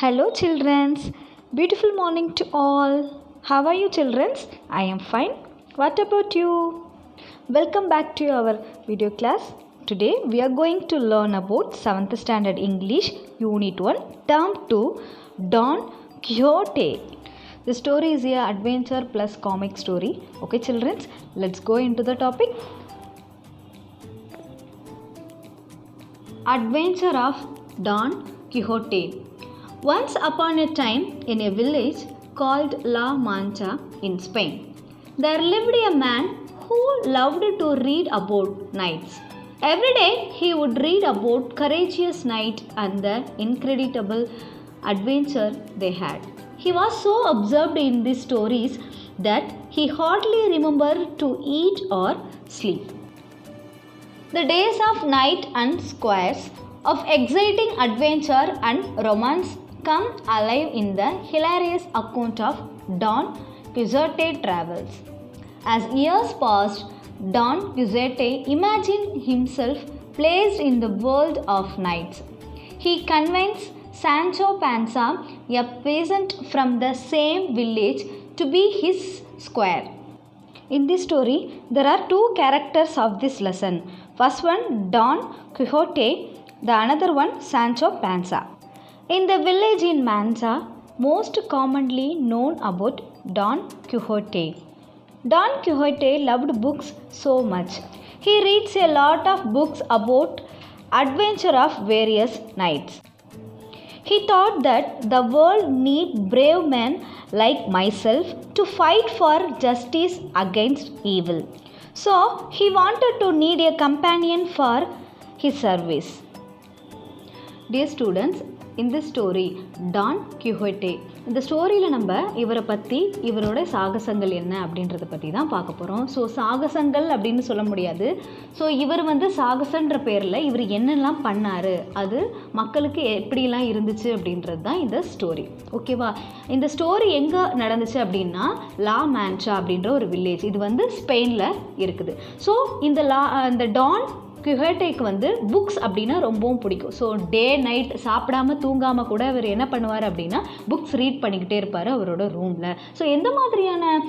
Hello, childrens. Beautiful morning to all. How are you, childrens? I am fine. What about you? Welcome back to our video class. Today we are going to learn about 7th Standard English Unit 1 Term 2 Don Quixote. The story is a adventure plus comic story. Okay, childrens, let's go into the topic. Adventure of Don Quixote. Once upon a time, in a village called La Mancha in Spain, there lived a man who loved to read about knights. Every day he would read about courageous knights and the incredible adventure they had. He was so absorbed in these stories that he hardly remembered to eat or sleep. The days of knight and squires, of exciting adventure and romance come alive in the hilarious account of Don Quixote travels. As years passed, Don Quixote imagined himself placed in the world of knights. He convinced Sancho Panza, a peasant from the same village, to be his squire. In this story, there are two characters of this lesson. First one, Don Quixote, the another one, Sancho Panza. In the village in Mancha, most commonly known about Don Quixote. Don Quixote loved books so much. He reads a lot of books about adventure of various knights. He thought that the world need brave men like myself to fight for justice against evil. So he wanted to need a companion for his service. Dear students, in this story, Don Quixote. இந்த ஸ்டோரியில் நம்ம இவரை பற்றி இவரோட சாகசங்கள் என்ன அப்படின்றத பற்றி தான் பார்க்க போகிறோம். ஸோ சாகசங்கள் அப்படின்னு சொல்ல முடியாது. ஸோ இவர் சாகசன்ற பேரில் இவர் என்னெல்லாம் பண்ணார், அது மக்களுக்கு எப்படிலாம் இருந்துச்சு அப்படின்றது தான் இந்த ஸ்டோரி. ஓகேவா? இந்த ஸ்டோரி எங்கே நடந்துச்சு அப்படின்னா லா மான்ச்சா அப்படின்ற ஒரு வில்லேஜ். இது ஸ்பெயினில் இருக்குது. ஸோ இந்த டான் குஹோட்டேக்கு புக்ஸ் அப்படின்னா ரொம்பவும் பிடிக்கும். ஸோ டே நைட் சாப்பிடாமல் தூங்காமல் கூட அவர் என்ன பண்ணுவார் அப்படின்னா புக்ஸ் ரீட் பண்ணிக்கிட்டே இருப்பார் அவரோட ரூமில். ஸோ எந்த மாதிரியான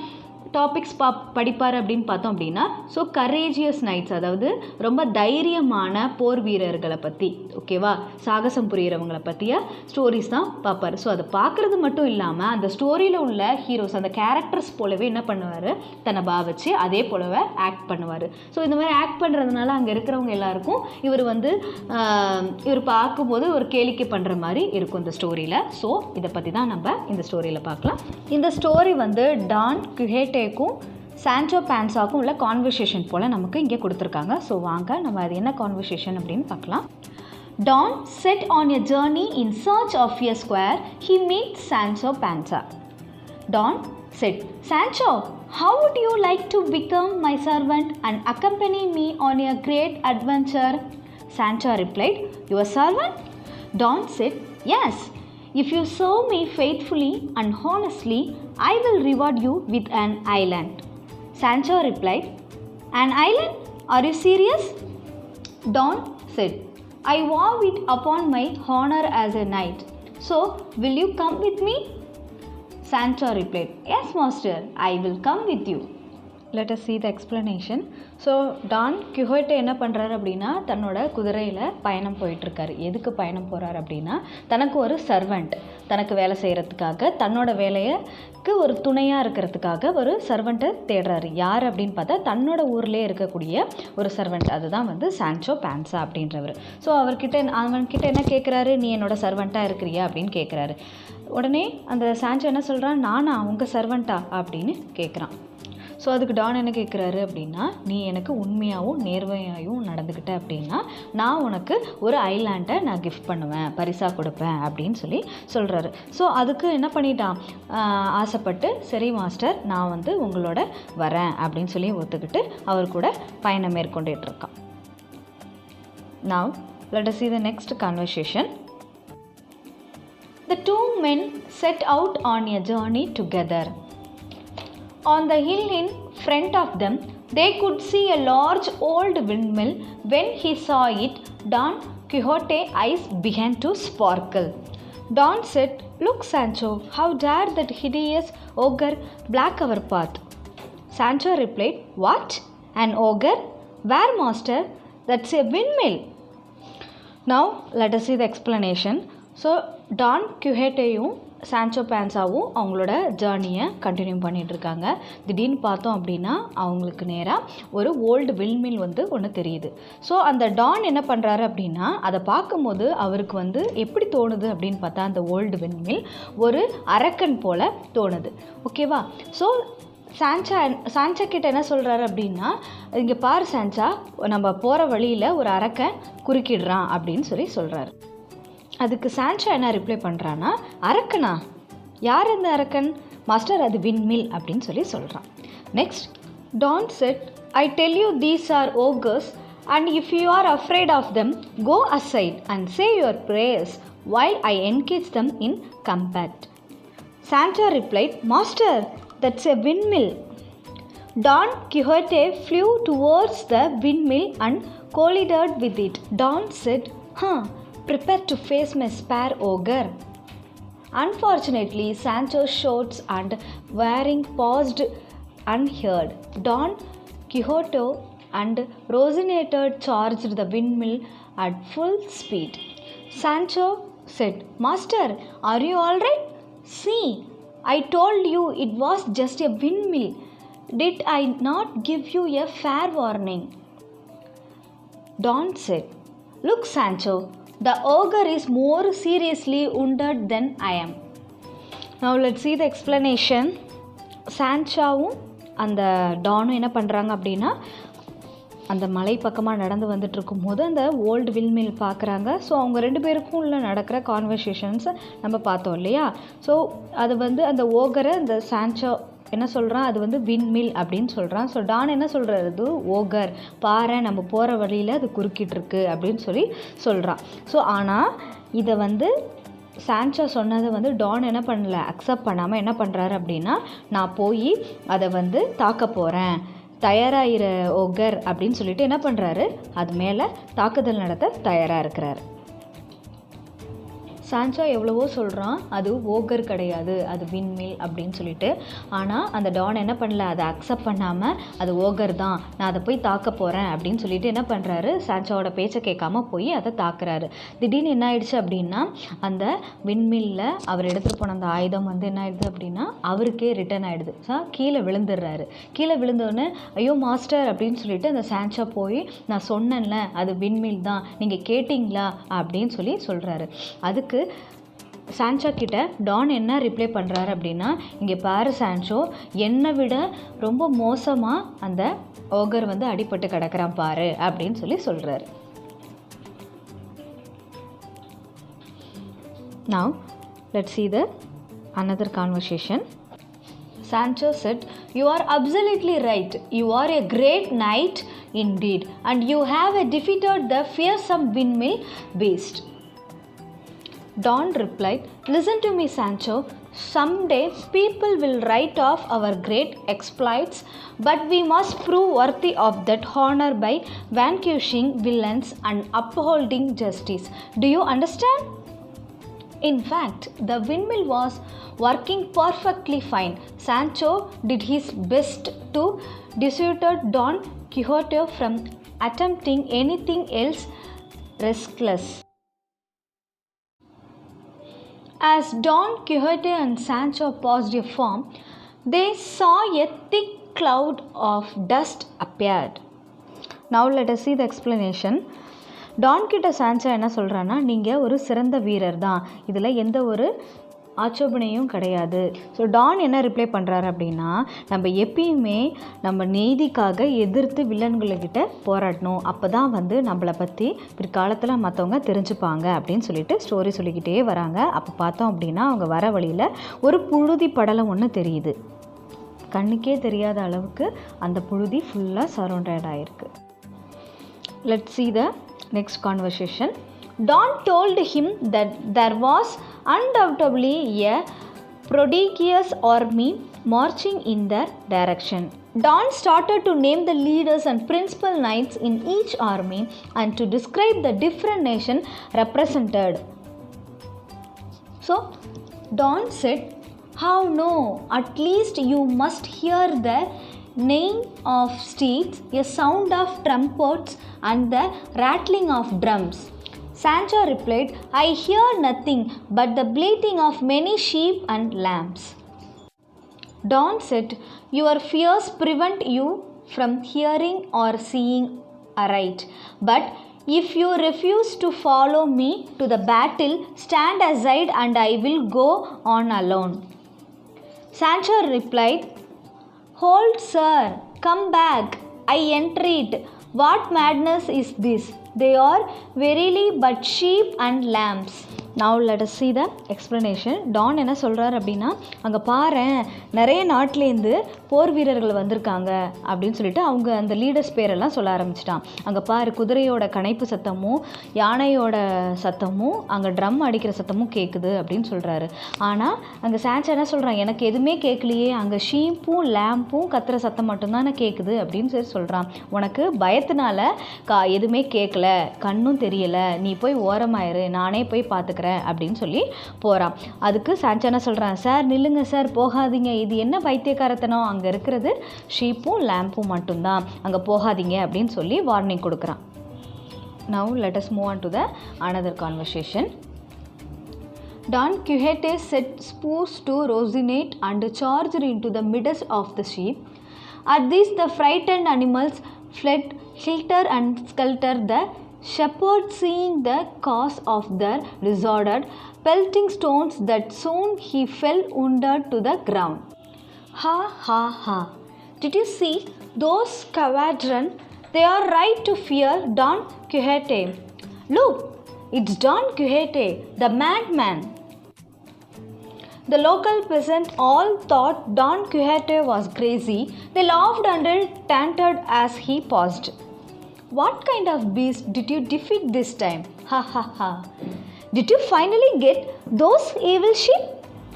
டாபிக்ஸ் படிப்பார் அப்படின்னு பார்த்தோம் அப்படின்னா, ஸோ கரேஜியஸ் நைட்ஸ், அதாவது ரொம்ப தைரியமான போர் வீரர்களை பற்றி, ஓகேவா, சாகசம் புரிகிறவங்களை பற்றிய ஸ்டோரிஸ் தான் பார்ப்பார். ஸோ அதை பார்க்குறது மட்டும் இல்லாமல் அந்த ஸ்டோரியில் உள்ள ஹீரோஸ், அந்த கேரக்டர்ஸ் போலவே என்ன பண்ணுவார், தன்னை பாவிச்சு அதே போலவே ஆக்ட் பண்ணுவார். ஸோ இந்த மாதிரி ஆக்ட் பண்ணுறதுனால அங்கே இருக்கிறவங்க எல்லாருக்கும் இவர் பார்க்கும்போது ஒரு கேளிக்கை பண்ணுற மாதிரி இருக்கும் இந்த ஸ்டோரியில். ஸோ இதை பற்றி தான் நம்ம இந்த ஸ்டோரியில் பார்க்கலாம். இந்த ஸ்டோரி டான் குஹோட்டேக்கும் சான்ச்சோ பான்சாக்கும் உள்ள கான்வர்சேஷன் போல் நமக்கு இங்கே கொடுத்துருக்காங்க. ஸோ வாங்க நம்ம அது என்ன கான்வர்சேஷன் அப்படின்னு பார்க்கலாம். Don set on a journey in search of a squire. He meets Sancho Panza. Don said, Sancho, how would you like to become my servant and accompany me on a great adventure? Sancho replied, your servant? Don said, yes. If you serve me faithfully and honestly, I will reward you with an island. Sancho replied, an island? Are you serious? Don said, I vow it upon my honor as a knight. So, will you come with me? Sancho replied, yes, master, I will come with you. Let us see the explanation. So Don குஹோட்டே என்ன பண்ணுறாரு அப்படின்னா தன்னோட குதிரையில் பயணம் போயிட்டுருக்காரு. எதுக்கு பயணம் போகிறாரு அப்படின்னா தனக்கு ஒரு சர்வெண்ட், தனக்கு வேலை செய்கிறதுக்காக, தன்னோட வேலைக்கு ஒரு துணையாக இருக்கிறதுக்காக ஒரு சர்வெண்ட்டை தேடுறாரு. யார் அப்படின்னு பார்த்தா தன்னோட ஊர்லேயே இருக்கக்கூடிய ஒரு சர்வெண்ட், அதுதான் சான்ச்சோ பான்சா அப்படின்றவர். ஸோ அவன்கிட்ட என்ன கேட்குறாரு, நீ என்னோட சர்வெண்ட்டாக இருக்கிறியா அப்படின்னு கேட்குறாரு. உடனே அந்த சான்ச்சோ என்ன சொல்கிறான், நானா உங்கள் சர்வெண்ட்டா அப்படின்னு கேட்குறான். ஸோ அதுக்கு டான் என்ன கேட்குறாரு அப்படின்னா, நீ எனக்கு உண்மையாகவும் நேர்மையாகவும் நடந்துக்கிட்ட அப்படின்னா நான் உனக்கு ஒரு ஐலாண்டை நான் கிஃப்ட் பண்ணுவேன், பரிசாக கொடுப்பேன் அப்படின்னு சொல்கிறாரு. ஸோ அதுக்கு என்ன பண்ணிட்டான், ஆசைப்பட்டு சரி மாஸ்டர் நான் உங்களோட வரேன் அப்படின்னு ஒத்துக்கிட்டு அவர் கூட பயணம் மேற்கொண்டுட்ருக்கான். Now let us see the next conversation. The two men set out on a journey together. On the hill in front of them, they could see a large old windmill. When he saw it, Don Quixote's eyes began to sparkle. Don said, "Look, Sancho, how dare that hideous ogre block our path?" Sancho replied, "What? An ogre? Where, master? That's a windmill." Now, let us see the explanation. So, Don Quixoteயும் Sancho பான்சாவும் அவங்களோட ஜேர்னியை continue பண்ணிகிட்ருக்காங்க. திடீர்னு பார்த்தோம் அப்படின்னா அவங்களுக்கு நேராக ஒரு ஓல்டு வில்மில் வந்து ஒன்று தெரியுது. ஸோ அந்த டான் என்ன பண்ணுறாரு அப்படின்னா அதை பார்க்கும்போது அவருக்கு வந்து எப்படி தோணுது அப்படின்னு பார்த்தா அந்த ஓல்டு வில்மில் ஒரு அரக்கன் போல் தோணுது. ஓகேவா? ஸோ சான்சா கிட்ட என்ன சொல்கிறாரு அப்படின்னா, இங்கே பாரு சான்சா, நம்ம போகிற வழியில் ஒரு அரக்கன் குறுக்கிடுறான் அப்படின்னு சொல்கிறாரு. அதுக்கு சான்சா என்ன ரிப்ளை பண்ணுறான்னா, அரக்கனா? யார் இந்த அரக்கன்? மாஸ்டர், அது விண்மில் அப்படின்னு சொல்கிறான். Next, Don said, "I tell you these are ogres and if you are afraid of them, go aside and say your prayers while I engage them in combat." Sancho replied, "Master, that's a windmill." Don Quixote flew towards the windmill and collided with it. Don said, "Prepare to face my spare ogre." Unfortunately, Sancho's shouts and whirring paused unheard. Don Quixote and Rocinante charged the windmill at full speed. Sancho said, "Master, are you all right? See, I told you it was just a windmill. Did I not give you a fair warning?" Don said, "Look, Sancho, the ogre is more seriously wounded than I am." Now let's see the explanation. சான்சாவும் அந்த டானும் என்ன பண்ணுறாங்க அப்படின்னா, அந்த மலை பக்கமாக நடந்து வந்துட்டுருக்கும் போது அந்த ஓல்டு வில்மில் பார்க்குறாங்க. ஸோ அவங்க ரெண்டு பேருக்கும் உள்ள நடக்கிற கான்வர்சேஷன்ஸை நம்ம பார்த்தோம் இல்லையா? ஸோ அது வந்து அந்த ஓகரை அந்த சான்சோ என்ன சொல்கிறான், அது வந்து விண்மில் அப்படின்னு சொல்கிறான். ஸோ டான் என்ன சொல்கிறது, அது ஓகர், பாறை, நம்ம போகிற வழியில் அது குறுக்கிட்டுருக்கு அப்படின்னு சொல்கிறான். ஸோ ஆனால் இதை வந்து சான்சோ சொன்னதை வந்து டான் என்ன பண்ணல, அக்செப்ட் பண்ணாமல் என்ன பண்ணுறாரு அப்படின்னா, நான் போய் அதை வந்து தாக்க போகிறேன், தயாராகிற ஓகர் அப்படின்னு சொல்லிட்டு என்ன பண்ணுறாரு, அது மேலே தாக்குதல் நடத்த தயாராக இருக்கிறாரு. சான்சோ எவ்வளவோ சொல்கிறான், அது ஓகர் கிடையாது, அது விண்மில் அப்படின்னு சொல்லிட்டு. ஆனால் அந்த டான் என்ன பண்ணல, அதை அக்செப்ட் பண்ணாமல் அது ஓகர் தான், நான் அதை போய் தாக்க போகிறேன் அப்படின்னு சொல்லிட்டு என்ன பண்ணுறாரு, சான்சோவோட பேச்சை கேட்காம போய் அதை தாக்குறாரு. திடீர்னு என்ன ஆயிடுச்சு அப்படின்னா, அந்த விண்மில்ல அவர் எடுத்துகிட்டு போன அந்த ஆயுதம் வந்து என்ன ஆயிடுது அப்படின்னா அவருக்கே ரிட்டர்ன் ஆகிடுது. கீழே விழுந்துடுறாரு. கீழே விழுந்தோடனே, "ஐயோ மாஸ்டர்" அப்படின்னு சொல்லிட்டு அந்த சான்சோ போய், "நான் சொன்னேன்ல அது விண்மில் தான், நீங்கள் கேட்டிங்களா?" அப்படின்னு சொல்கிறாரு. அதுக்கு சான்சோ கிட்ட டான் என்ன ரிப்ளை பண்ணுறாரு அப்படின்னா, "இங்கே பாரு சான்சோ, என்னை விட ரொம்ப மோசமாக அந்த ஓகர் வந்து அடிபட்டு கிடக்கிறான் பாரு" அப்படின்னு சொல்கிறாரு. Now let's see the another conversation. Sancho said, "You are absolutely right. You are a great knight indeed, and you have defeated the fearsome windmill beast." Don replied, "Listen to me, Sancho. Someday people will write off our great exploits, but we must prove worthy of that honor by vanquishing villains and upholding justice. Do you understand?" In fact, the windmill was working perfectly fine. Sancho did his best to dissuade Don Quixote from attempting anything else riskless. As Don Quixote and Sancho passed a farm, they saw a thick cloud of dust appeared. Now let us see the explanation. Don கிட்ட Sancho என்ன சொல்கிறான்னா, நீங்கள் ஒரு சிறந்த வீரர் தான், இதில் எந்த ஒரு ஆட்சேபனையும் கிடையாது. ஸோ டான் என்ன ரிப்ளை பண்ணுறாரு அப்படின்னா, நம்ம எப்பயுமே நம்ம நீதிக்காக எதிர்த்து வில்லன்கள்கிட்ட போராடணும், அப்போ தான் வந்து நம்மளை பற்றி பிற்காலத்தில் மற்றவங்க தெரிஞ்சுப்பாங்க அப்படின்னு சொல்லிட்டு ஸ்டோரி சொல்லிக்கிட்டே வராங்க. அப்போ பார்த்தோம் அப்படின்னா அவங்க வர வழியில் ஒரு புழுதி படலம் ஒன்று தெரியுது. கண்ணுக்கே தெரியாத அளவுக்கு அந்த புழுதி ஃபுல்லாக சரௌண்டட் ஆகிருக்கு. Let's see the next conversation. Don told him that there was undoubtedly a prodigious army marching in their direction. Don started to name the leaders and principal knights in each army and to describe the different nations represented. So Don said, "How no? At least you must hear the neighing of steeds, a sound of trumpets, and the rattling of drums." Sancho replied, "I hear nothing but the bleating of many sheep and lambs." Don said, "Your fears prevent you from hearing or seeing aright. But if you refuse to follow me to the battle, stand aside and I will go on alone." Sancho replied, "Hold, sir, come back, I entreat. What madness is this? They are verily but sheep and lambs." Now let us see the explanation. Don என்ன சொல்கிறார் அப்படின்னா, அங்கே பாரேன் நிறைய நாட்டிலேருந்து போர் வீரர்கள் வந்திருக்காங்க அப்படின்னு சொல்லிட்டு அவங்க அந்த லீடர்ஸ் பேரெல்லாம் சொல்ல ஆரம்பிச்சிட்டான். அங்கே பாரு, குதிரையோட கணைப்பு சத்தமும் யானையோட சத்தமும் அங்கே ட்ரம் அடிக்கிற சத்தமும் கேட்குது அப்படின்னு சொல்கிறாரு. ஆனால் அங்கே சான்சோ என்ன சொல்கிறான், எனக்கு எதுவுமே கேட்கலையே, அங்கே ஷீப்பும் லேம்பும் கத்துற சத்தம் மட்டும்தானே கேட்குது அப்படின்னு சொல்லி சொல்கிறான். உனக்கு பயத்தினால எதுவுமே கேட்கல, கண்ணும் தெரியலை, நீ போய் ஓரமாயிரு, நானே போய் பார்த்துக்கிறேன் அப்படின்னு சொல்லி போகிறான். அதுக்கு சான்சோ என்ன சொல்கிறான், சார் நில்லுங்க சார், போகாதீங்க, இது என்ன பைத்தியக்காரத்தனம், அங்கே இருக்கிறது ஷீப்பும் லேம்பும் மட்டும்தான், அங்கே போகாதீங்க அப்படின்னு சொல்லி வார்னிங் கொடுக்குறான். Now let us move on to the another conversation. Don Quixote set spurs to Rocinante and charged into the midst of the sheep. At this the frightened animals fled helter and skelter. The shepherd, seeing the cause of their disorder, pelting stones that soon he fell wounded to the ground. "Ha ha ha! Did you see those squadron? They are right to fear Don Quixote. Look, it's Don Quixote, the madman." The local peasants all thought Don Quixote was crazy. They laughed and taunted as he passed. "What kind of beast did you defeat this time? Ha ha ha! Did you finally get those evil sheep?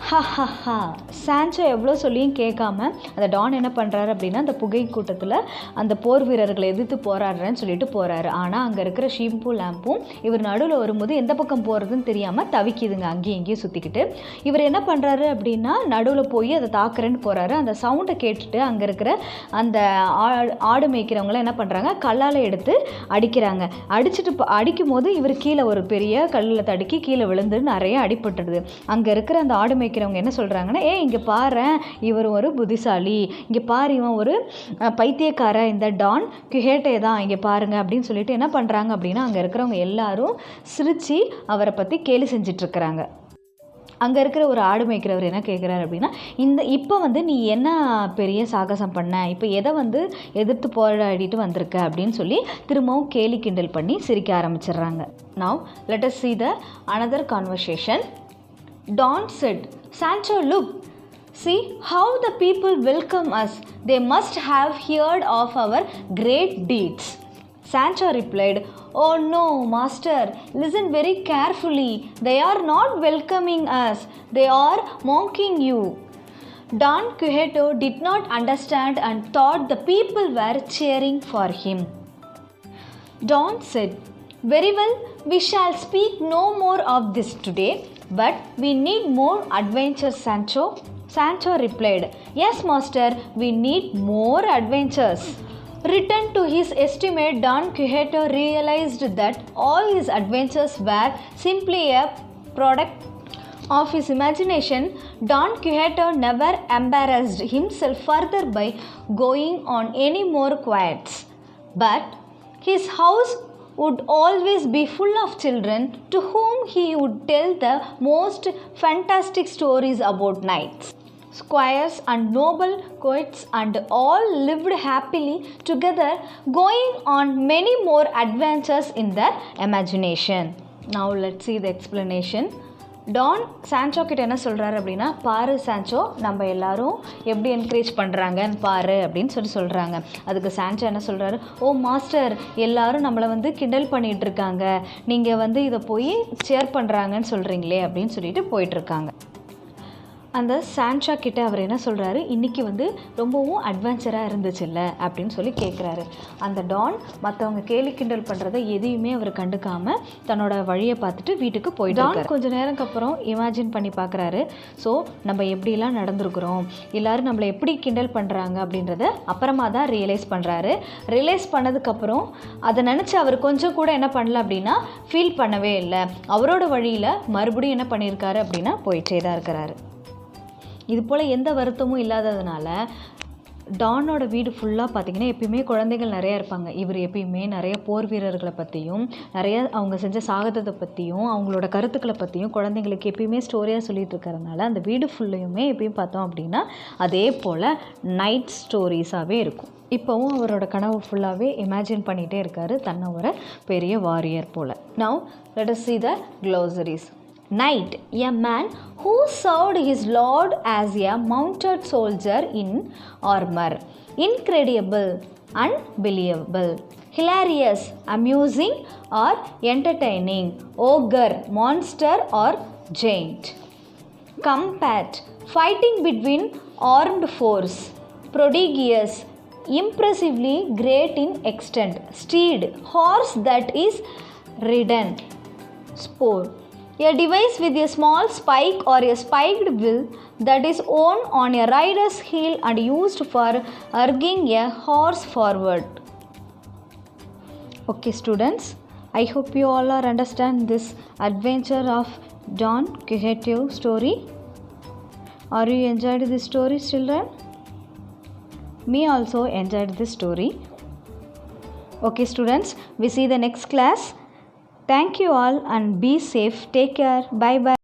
Ha ha ha!" Sancho எவ்வளோ சொல்லியும் கேட்காம அந்த Don என்ன பண்ணுறாரு அப்படின்னா, அந்த புகை கூட்டத்தில் அந்த போர் வீரர்களை எதிர்த்து போராடுறேன்னு சொல்லிட்டு போகிறாரு. ஆனால் அங்கே இருக்கிற ஷீப்பும் லேம்பும் இவர் நடுவில் வரும்போது எந்த பக்கம் போகிறதுன்னு தெரியாமல் தவிக்குதுங்க, அங்கேயும் இங்கேயும் சுற்றிக்கிட்டு. இவர் என்ன பண்ணுறாரு அப்படின்னா, நடுவில் போய் அதை தாக்குறேன்னு போகிறாரு. அந்த சவுண்டை கேட்டுட்டு அங்கே இருக்கிற அந்த ஆடு மேய்க்கிறவங்களாம் என்ன பண்ணுறாங்க, கல்லால் எடுத்து அடிக்கிறாங்க. அடிக்கும் போது இவர் கீழே ஒரு பெரிய கல்லில் தடுக்கி கீழே விழுந்து நிறைய அடிபட்டுடுது. அங்கே இருக்கிற அந்த ஆடு மேய்க்கிறவங்க என்ன சொல்கிறாங்கன்னா, இங்கே பாரு, இவர் ஒரு புத்திசாலி, இங்கே பாரு, இவன் ஒரு பைத்தியக்கார, இந்த டான் குஹேட்டே தான், இங்கே பாருங்க அப்படின்னு சொல்லிட்டு என்ன பண்ணுறாங்க அப்படின்னா, அங்கே இருக்கிறவங்க எல்லாரும் சிரித்து அவரை பற்றி கேலி செஞ்சிட்ருக்கிறாங்க. அங்கே இருக்கிற ஒரு ஆடு மேய்க்கிறவர் என்ன கேட்குறாரு அப்படின்னா, இப்போ நீ என்ன பெரிய சாகசம் பண்ண, இப்போ எதை எதிர்த்து போராடிட்டு வந்திருக்க அப்படின்னு சொல்லி திரும்பவும் கேலி கிண்டல் பண்ணி சிரிக்க ஆரம்பிச்சிடுறாங்க. Now let us see the another conversation. Don said, "Sancho, look, see how the people welcome us. They must have heard of our great deeds." Sancho replied, "Oh no, master, listen very carefully. They are not welcoming us. They are mocking you." Don Quixote did not understand and thought the people were cheering for him. Don said, "Very well, we shall speak no more of this today. But we need more adventures, Sancho." Sancho replied, "Yes, master, we need more adventures." Returned to his estimate, Don Quixote realized that all his adventures were simply a product of his imagination. Don Quixote never embarrassed himself further by going on any more quests, but his house would always be full of children to whom he would tell the most fantastic stories about knights, squires and noble courts, and all lived happily together, going on many more adventures in their imagination. Now let's see the explanation. Don Sancho கிட்ட என்ன சொல்கிறாரு அப்படின்னா, பாரு Sancho, நம்ம எல்லாரும் எப்படி encourage பண்ணுறாங்கன்னு பாரு அப்படின்னு சொல்கிறாங்க. அதுக்கு சான்சோ என்ன சொல்கிறாரு, "ஓ மாஸ்டர், எல்லாரும் நம்மளை கிண்டல் பண்ணிகிட்டு இருக்காங்க, நீங்கள் இதை போய் ஷேர் பண்ணுறாங்கன்னு சொல்கிறீங்களே" அப்படின்னு சொல்லிட்டு போயிட்டுருக்காங்க. அந்த சான்ஷா கிட்ட அவர் என்ன சொல்கிறாரு, இன்றைக்கி வந்து ரொம்பவும் அட்வென்ச்சராக இருந்துச்சுல்ல அப்படின்னு சொல்லி கேட்குறாரு. அந்த டான் மற்றவங்க கேலி கிண்டல் பண்ணுறதை எதையுமே அவர் கண்டுக்காமல் தன்னோட வழியை பார்த்துட்டு வீட்டுக்கு போயிட்டு டான் கொஞ்சம் நேரம்க்கு அப்புறம் இமேஜின் பண்ணி பார்க்குறாரு. ஸோ நம்ம எப்படிலாம் நடந்துருக்குறோம், எல்லோரும் நம்மளை எப்படி கிண்டல் பண்ணுறாங்க அப்படின்றத அப்புறமா தான் ரியலைஸ் பண்ணுறாரு. ரியலைஸ் பண்ணதுக்கப்புறம் அதை நினச்சி அவர் கொஞ்சம் கூட என்ன பண்ணல அப்படின்னா ஃபீல் பண்ணவே இல்லை. அவரோட வழியில் மறுபடியும் என்ன பண்ணியிருக்காரு அப்படின்னா போயிட்டே தான் இருக்கிறாரு. இது போல் எந்த வருத்தமும் இல்லாததுனால டானோட வீடு ஃபுல்லாக பார்த்திங்கன்னா எப்பயுமே குழந்தைகள் நிறையா இருப்பாங்க. இவர் எப்பயுமே நிறைய போர் வீரர்களை பற்றியும் நிறைய அவங்க செஞ்ச சாகதத்தை பற்றியும் அவங்களோட கருத்துக்களை பற்றியும் குழந்தைங்களுக்கு எப்பயுமே ஸ்டோரியாக சொல்லிகிட்டு இருக்கிறதுனால அந்த வீடு ஃபுல்லையுமே எப்பயும் பார்த்தோம் அப்படின்னா அதே போல் நைட் ஸ்டோரிஸாகவே இருக்கும். இப்போவும் அவரோட கனவு ஃபுல்லாகவே இமேஜின் பண்ணிகிட்டே இருக்கார், தன்னை ஒரு பெரிய வாரியர் போல். Now let us see the glossaries. Knight, a man who served his lord as a mounted soldier in armor. Incredible, unbelievable, hilarious, amusing or entertaining, ogre, monster or giant. Combat, fighting between armed force. Prodigious, impressively great in extent. Steed, horse that is ridden. Spore, a device with a small spike or a spiked wheel that is worn on a rider's heel and used for urging a horse forward. Okay students, I hope you all are understand this adventure of Don Quixote story. Are you enjoyed this story, children? Me also enjoyed this story. Okay students, we see the next class. Thank you all and be safe. Take care. Bye bye.